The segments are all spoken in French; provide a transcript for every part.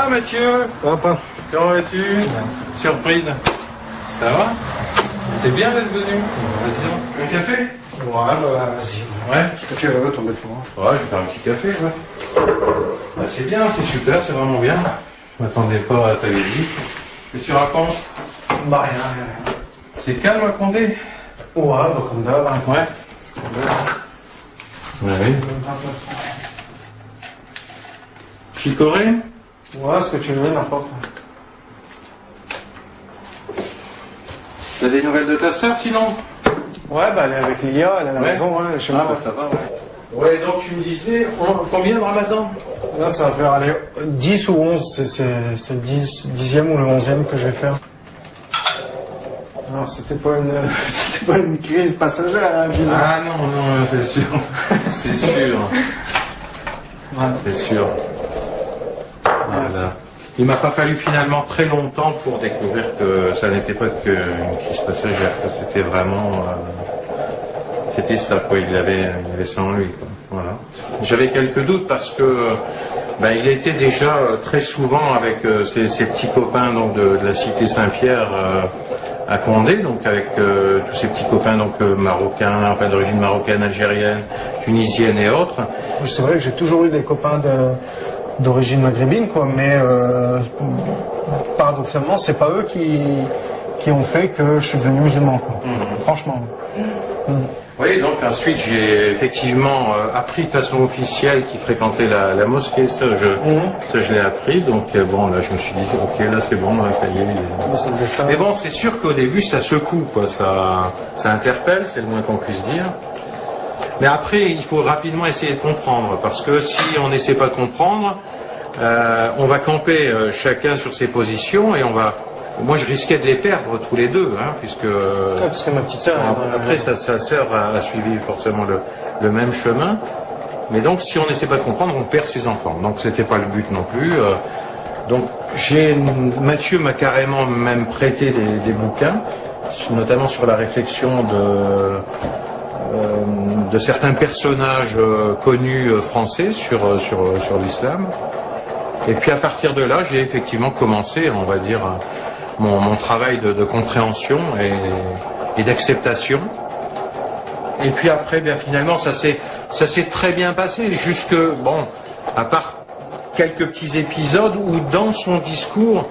Ah Mathieu, Papa. comment vas-tu? Surprise. Ça va? C'est bien d'être venu. Vas-y, un café? Ouais, bah vas-y. Ouais. Ce que tu veux, tomber de moi. Ouais, je vais faire un petit café, ouais. Bah, c'est bien, c'est super, c'est vraiment bien. Je m'attendais pas à ta visite. Qu'est-ce que tu racontes? Bah rien. C'est calme à Condé? Ouais, bah comme d'hab. Ouais. Oui. Chicorée? Ouais, ce que tu veux, n'importe. T'as des nouvelles de ta sœur sinon? Ouais, bah elle est avec Lia, elle est à la maison, ouais, elle est chez moi. Bah ça va, ouais. Ouais, donc tu me disais, combien de Ramadan? Là, ça va faire aller 10 ou 11, c'est le 10e ou le 11e que je vais faire. Alors, c'était pas une crise passagère, hein, disons. Ah non, c'est sûr. C'est sûr. Ouais. C'est sûr. Voilà. Il m'a pas fallu finalement très longtemps pour découvrir que ça n'était pas qu'une crise passagère, que c'était vraiment... c'était ça, quoi. Il avait ça en lui, quoi. Voilà. J'avais quelques doutes parce que il était déjà très souvent avec ses petits copains donc, de la cité Saint-Pierre à Condé, donc avec tous ces petits copains donc marocains, enfin d'origine marocaine, algérienne, tunisienne et autres. C'est vrai que j'ai toujours eu des copains d'origine maghrébine, quoi, mais paradoxalement, c'est pas eux qui ont fait que je suis devenu musulman, quoi. Franchement. Oui, donc ensuite j'ai effectivement appris de façon officielle qu'il fréquentait la mosquée, ça je l'ai appris, donc bon là je me suis dit ok là c'est bon, là, ça y est. Mais bon c'est sûr qu'au début ça secoue, quoi, ça interpelle, c'est le moins qu'on puisse dire. Mais après il faut rapidement essayer de comprendre, parce que si on n'essaie pas de comprendre, on va camper chacun sur ses positions et on va... Moi, je risquais de les perdre tous les deux, hein, puisque... Parce que ma petite sœur... Après, sa sœur a suivi forcément le même chemin. Mais donc, si on n'essaie pas de comprendre, on perd ses enfants. Donc, c'était pas le but non plus. Donc, Mathieu m'a carrément même prêté des bouquins, notamment sur la réflexion de certains personnages connus français sur l'islam. Et puis, à partir de là, j'ai effectivement commencé, on va dire... Mon travail de compréhension et d'acceptation. Et puis après, bien finalement, ça s'est très bien passé, jusque, bon, à part quelques petits épisodes où dans son discours,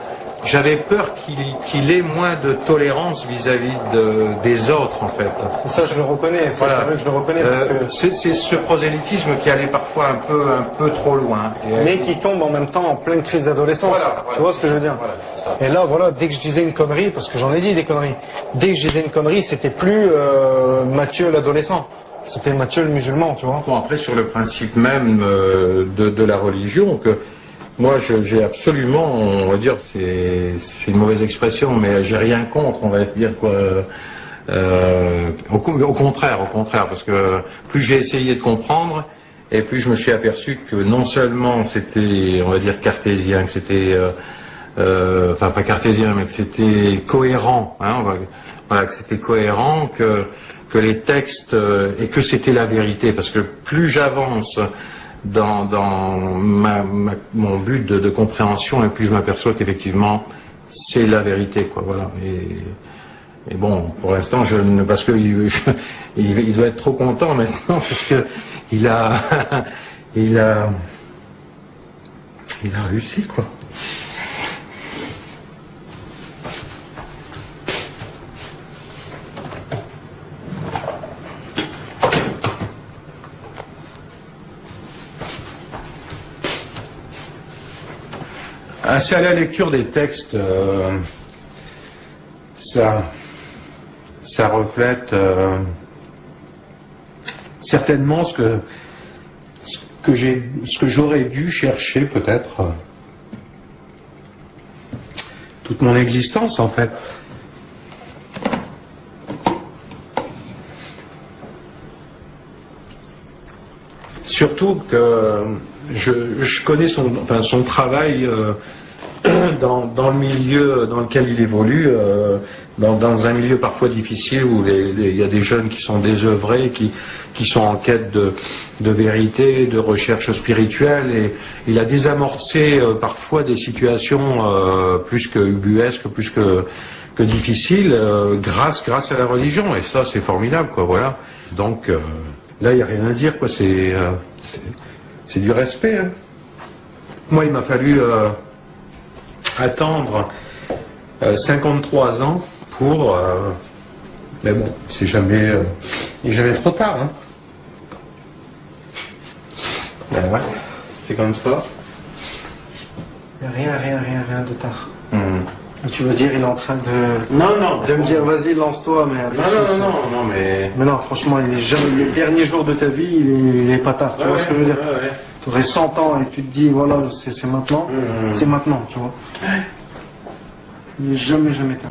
j'avais peur qu'il ait moins de tolérance vis-à-vis des autres, en fait. Et ça, je le reconnais, c'est vrai que je le reconnais, parce que... C'est ce prosélytisme qui allait parfois un peu trop loin. Mais qui tombe en même temps en pleine crise d'adolescence. Voilà, tu vois ce que je veux dire? Voilà, et là, voilà, dès que je disais une connerie, parce que j'en ai dit des conneries, dès que je disais une connerie, c'était plus Mathieu l'adolescent. C'était Mathieu le musulman, tu vois. Bon, après, sur le principe même de la religion, que moi, j'ai absolument, on va dire, c'est une mauvaise expression, mais j'ai rien contre, on va dire, quoi. Au contraire, parce que plus j'ai essayé de comprendre, et plus je me suis aperçu que non seulement c'était, on va dire, cartésien, que c'était, enfin pas cartésien, mais que c'était cohérent, hein, voilà, que c'était cohérent, que les textes, et que c'était la vérité, parce que plus j'avance dans mon but de compréhension, et puis je m'aperçois qu'effectivement c'est la vérité, quoi, voilà. Et bon, pour l'instant, parce que il doit être trop content maintenant, parce que il a réussi, quoi. C'est à la lecture des textes, ça reflète certainement ce que j'aurais dû chercher peut-être toute mon existence, en fait. Surtout que je connais son travail dans le milieu dans lequel il évolue, dans un milieu parfois difficile où il y a des jeunes qui sont désœuvrés, qui sont en quête de vérité, de recherche spirituelle, et il a désamorcé parfois des situations plus que ubuesques, plus que difficiles, grâce à la religion, et ça c'est formidable, quoi, voilà. Donc là il n'y a rien à dire, quoi, c'est du respect, hein. Moi il m'a fallu attendre 53 ans pour... mais bon, il n'est jamais trop tard, hein. Ben ouais, c'est comme ça. Il n'y a rien de tard. Tu veux dire, il est en train de... Non. De me dire, vas-y, lance-toi, mais attention. Non, mais... Mais non, franchement, il est jamais... Les derniers jours de ta vie, il est pas tard, tu vois ce que je veux dire? Ouais. Tu aurais 100 ans et tu te dis, voilà, c'est maintenant. C'est maintenant, tu vois. Il n'est jamais tard.